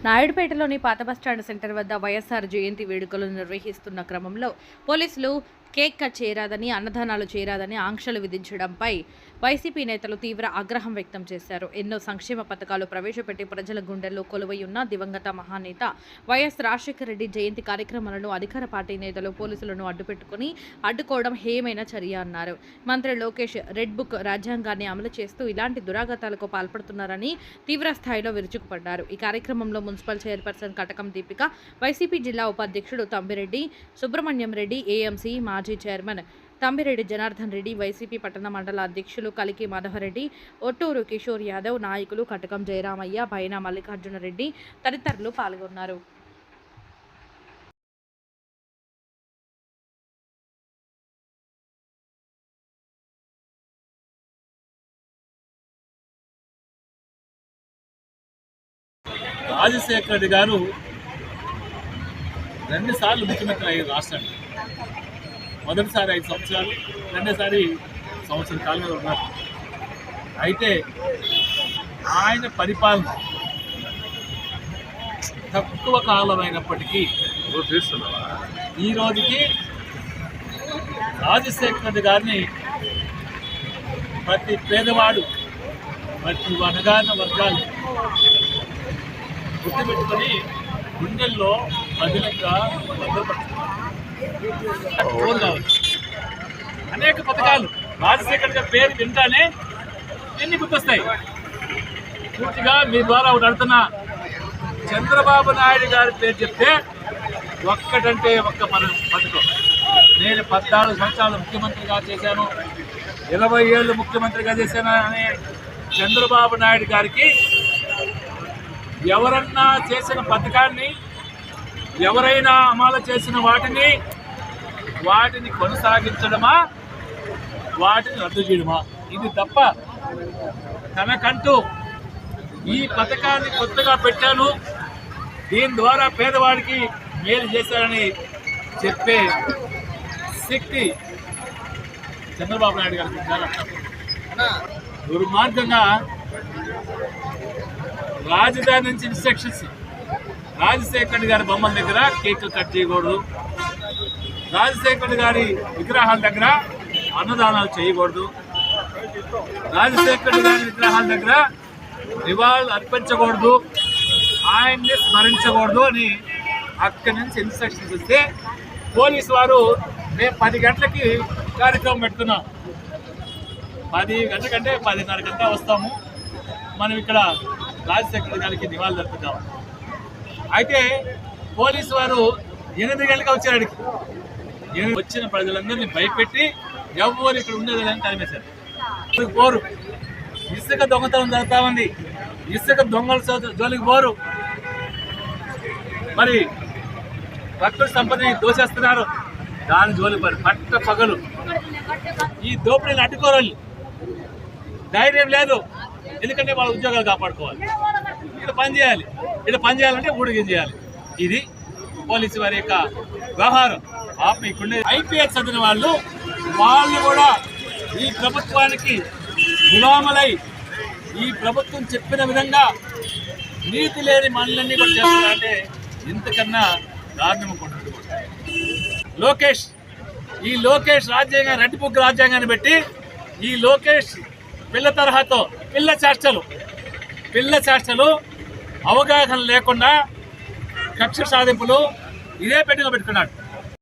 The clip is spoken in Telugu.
నాయుడుపేటలోని పాత బస్టాండ్ సెంటర్ వద్ద వైఎస్ఆర్ జయంతి వేడుకలు నిర్వహిస్తున్న క్రమంలో పోలీసులు కేక్ కట్ చేయరాదని, అన్నదానాలు చేయరాదని ఆంక్షలు విధించడంపై వైసీపీ నేతలు తీవ్ర ఆగ్రహం వ్యక్తం చేశారు. ఎన్నో సంక్షేమ పథకాలు ప్రవేశపెట్టి ప్రజల గుండెల్లో కొలువై ఉన్న దివంగత మహానేత వైఎస్ రాజశేఖర రెడ్డి జయంతి కార్యక్రమాలను అధికార పార్టీ నేతలు పోలీసులను అడ్డుకోవడం హేయమైన చర్య అన్నారు. మంత్రి లోకేష్ రెడ్ బుక్ రాజ్యాంగాన్ని అమలు చేస్తూ ఇలాంటి దురాఘాతాలకు పాల్పడుతున్నారని తీవ్ర స్థాయిలో విరుచుకుపడ్డారు. ఈ కార్యక్రమంలో మున్సిపల్ చైర్పర్సన్ కటకం దీపిక, వైసీపీ జిల్లా ఉపాధ్యక్షుడు తంబిరెడ్డి సుబ్రహ్మణ్యం రెడ్డి, ఏఎంసీ మాజీ చైర్మన్ తంబిరెడ్డి జనార్దన్ రెడ్డి, వైసీపీ పట్టణ మండల అధ్యక్షులు కలికి మాధవరెడ్డి, ఒట్టూరు కిషోర్ యాదవ్, నాయకులు కటకం జయరామయ్య, బైనా మల్లికార్జున రెడ్డి తదితరులు పాల్గొన్నారు. రాజశేఖర రెడ్డి గారు 2 సార్లు ముఖ్యమంత్రి అయ్యారు రాష్ట్రానికి. మొదటిసారి 5 సంవత్సరాలు, రెండోసారి సంవత్సరం కాలంలో ఉన్నారు. అయితే ఆయన పరిపాలన తక్కువ కాలమైనప్పటికీ ఈ రోజుకి రాజశేఖర రెడ్డి గారిని ప్రతి పేదవాడు, ప్రతి అణగారిన వర్గాలు గుర్తుపెట్టుకొని గుండెల్లో బదిలంగా అనేక పథకాలు రాజశేఖర్ గారి పేరు వింటానే ఎన్ని గుర్తొస్తాయి. పూర్తిగా మీ ద్వారా ఒకటి అడుగుతున్నా, చంద్రబాబు నాయుడు గారి పేరు చెప్తే ఒక్కటంటే ఒక్క పథకం. నేను 14 సంవత్సరాలు ముఖ్యమంత్రిగా చేశాను, 20 ఏళ్ళు ముఖ్యమంత్రిగా చేశాను అనే చంద్రబాబు నాయుడు గారికి ఎవరన్నా చేసిన పథకాన్ని, ఎవరైనా అమలు చేసిన వాటిని కొనసాగించడమా, వాటిని రద్దు చేయడమా, ఇది తప్ప తనకంటూ ఈ పథకాన్ని కొత్తగా పెట్టాను, దీని ద్వారా పేదవాడికి మేలు చేశారని చెప్పే శక్తి చంద్రబాబు నాయుడు గారికి దుర్మార్గంగా రాజధాని నుంచి ఇన్స్ట్రక్షన్స్, రాజశేఖర్ గారి బొమ్మల దగ్గర కేక్ కట్ చేయకూడదు, రాజశేఖర్ గారి విగ్రహాల దగ్గర అన్నదానాలు చేయకూడదు, రాజశేఖర్ గారి విగ్రహాల దగ్గర నివాళులు అర్పించకూడదు, ఆయన్ని స్మరించకూడదు అని అక్కడి నుంచి ఇన్స్ట్రక్షన్స్ ఇస్తే పోలీసు వారు మేము 10 గంటలకి కార్యక్రమం పెడుతున్నాం, 10 గంటలకంటే 10:30 గంటల వస్తాము, మనం ఇక్కడ రాజశేఖర్ గారికి నివాళులు అర్పిద్దాం. అయితే పోలీసు వారు 8 గంటలకు వచ్చారు. వచ్చిన ప్రజలందరినీ భయపెట్టి ఎవరు ఇక్కడ ఉండేది అని తరిమేశారు. పోరు, ఇసుక దొంగతనం జరుగుతా ఉంది, ఇసుక దొంగల జోలికి పోరు, మరి ప్రకృతి సంపదని దోచేస్తున్నారు, దాని జోలికి పోరు. పట్ట పగలు ఈ దోపిడీని అడ్డుకోవాలి, ధైర్యం లేదు, ఎందుకంటే వాళ్ళ ఉద్యోగాలు కాపాడుకోవాలి, ఇక్కడ పని చేయాలంటే ఊడిగం చేయాలి. ఇది పోలీసు వారి యొక్క వ్యవహారం. ఇక్కడుండే ఐపీఎస్ చదివిన వాళ్ళు కూడా ఈ ప్రభుత్వానికి గులామలై ఈ ప్రభుత్వం చెప్పిన విధంగా నీతి లేని మనలన్నీ కూడా చేస్తున్నారంటే ఇంతకన్నా దారుణం కొట్టు. లోకేష్ రాజ్యాంగం, రెడ్ బుక్ రాజ్యాంగాన్ని పెట్టి ఈ లోకేష్ పిల్ల తరహాతో పిల్ల చేష్టలు అవగాహన లేకుండా కక్ష సాధింపులు ఇదే పెట్టుగా పెట్టుకున్నాడు.